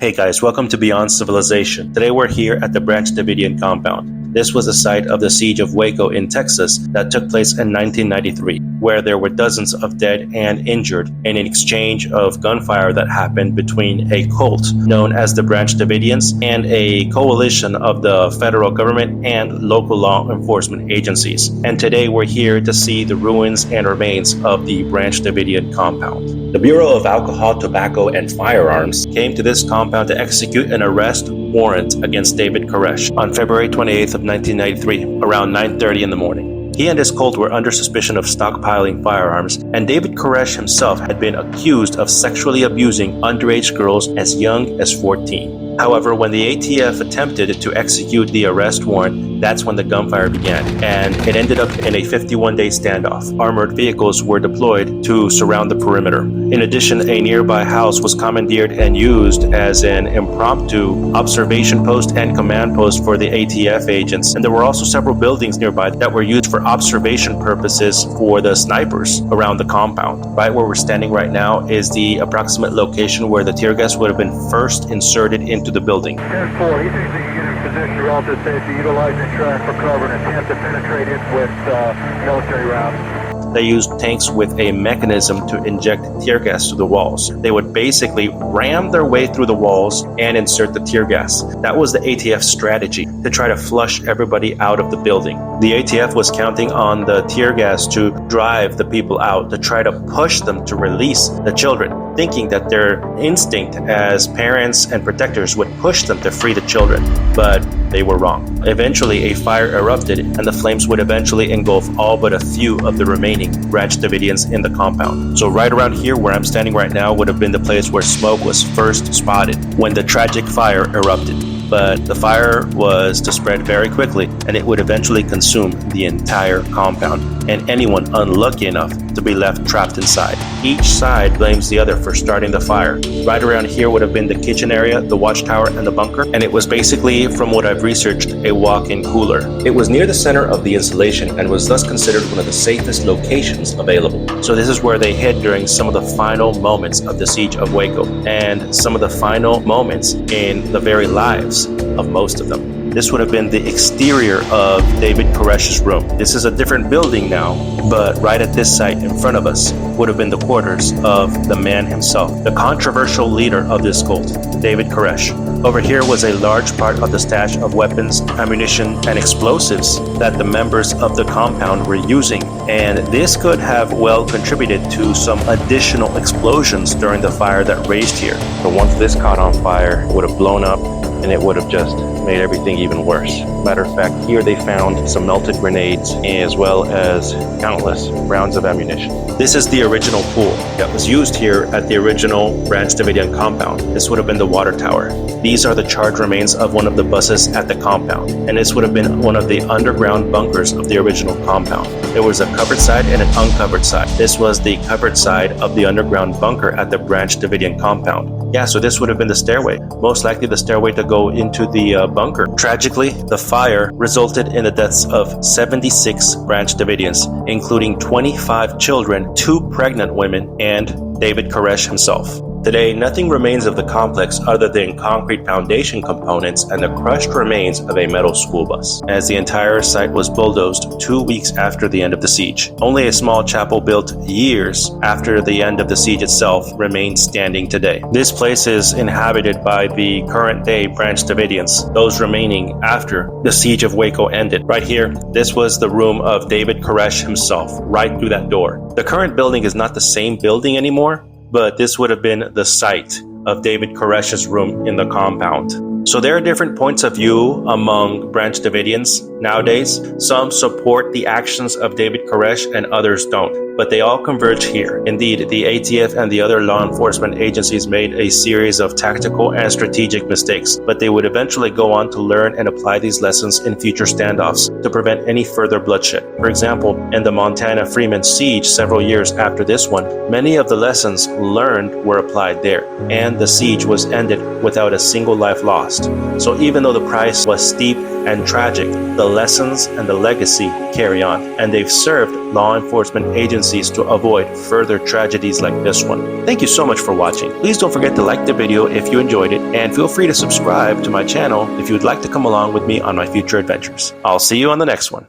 Hey guys, welcome to Beyond Civilization. Today we're here at the Branch Davidian compound. This was the site of the Siege of Waco in Texas that took place in 1993, where there were dozens of dead and injured in an exchange of gunfire that happened between a cult known as the Branch Davidians and a coalition of the federal government and local law enforcement agencies. And today we're here to see the ruins and remains of the Branch Davidian compound. The Bureau of Alcohol, Tobacco, and Firearms came to this compound to execute an arrest warrant against David Koresh on February 28th of 1993, around 9:30 in the morning. He and his cult were under suspicion of stockpiling firearms, and David Koresh himself had been accused of sexually abusing underage girls as young as 14. However, when the ATF attempted to execute the arrest warrant, that's when the gunfire began, and it ended up in a 51-day standoff. Armored vehicles were deployed to surround the perimeter. In addition, a nearby house was commandeered and used as an impromptu observation post and command post for the ATF agents, and there were also several buildings nearby that were used for observation purposes for the snipers around the compound. Right where we're standing right now is the approximate location where the tear gas would have been first inserted into the building. 10-4, he thinks that you get in position relative safety, utilizing track for cover and attempt to penetrate it with military rounds. They used tanks with a mechanism to inject tear gas to the walls. They would basically ram their way through the walls and insert the tear gas. That was the ATF strategy, to try to flush everybody out of the building. The ATF was counting on the tear gas to drive the people out, to try to push them to release the children, thinking that their instinct as parents and protectors would push them to free the children. But they were wrong. Eventually, a fire erupted, and the flames would eventually engulf all but a few of the remaining Branch Davidians in the compound. So right around here where I'm standing right now would have been the place where smoke was first spotted when the tragic fire erupted. But the fire was to spread very quickly, and it would eventually consume the entire compound, and anyone unlucky enough to be left trapped inside. Each side blames the other for starting the fire. Right around here would have been the kitchen area, the watchtower, and the bunker, and it was basically, from what I've researched, a walk-in cooler. It was near the center of the installation and was thus considered one of the safest locations available. So this is where they hid during some of the final moments of the Siege of Waco, and some of the final moments in the very lives of most of them. This would have been the exterior of David Koresh's room. This is a different building now, but right at this site in front of us would have been the quarters of the man himself, the controversial leader of this cult, David Koresh. Over here was a large part of the stash of weapons, ammunition, and explosives that the members of the compound were using, and this could have well contributed to some additional explosions during the fire that raged here. But once this caught on fire, it would have blown up, and it would have just made everything even worse. Matter of fact, here they found some melted grenades as well as countless rounds of ammunition. This is the original pool that was used here at the original Branch Davidian compound. This would have been the water tower. These are the charred remains of one of the buses at the compound, and this would have been one of the underground bunkers of the original compound. There was a covered side and an uncovered side. This was the covered side of the underground bunker at the Branch Davidian compound. Yeah, so this would have been the stairway, most likely the stairway to go into the bunker. Tragically, the fire resulted in the deaths of 76 Branch Davidians, including 25 children, 2 pregnant women, and David Koresh himself. Today, nothing remains of the complex other than concrete foundation components and the crushed remains of a metal school bus, as the entire site was bulldozed 2 weeks after the end of the siege. Only a small chapel built years after the end of the siege itself remains standing today. This place is inhabited by the current-day Branch Davidians, those remaining after the Siege of Waco ended. Right here, this was the room of David Koresh himself, right through that door. The current building is not the same building anymore, but this would have been the site of David Koresh's room in the compound. So there are different points of view among Branch Davidians nowadays. Some support the actions of David Koresh and others don't, but they all converge here. Indeed, the ATF and the other law enforcement agencies made a series of tactical and strategic mistakes, but they would eventually go on to learn and apply these lessons in future standoffs to prevent any further bloodshed. For example, in the Montana Freeman siege several years after this one, many of the lessons learned were applied there, and the siege was ended without a single life lost. So even though the price was steep and tragic, the lessons and the legacy carry on, and they've served law enforcement agencies to avoid further tragedies like this one. Thank you so much for watching. Please don't forget to like the video if you enjoyed it, and feel free to subscribe to my channel if you would like to come along with me on my future adventures. I'll see you on the next one.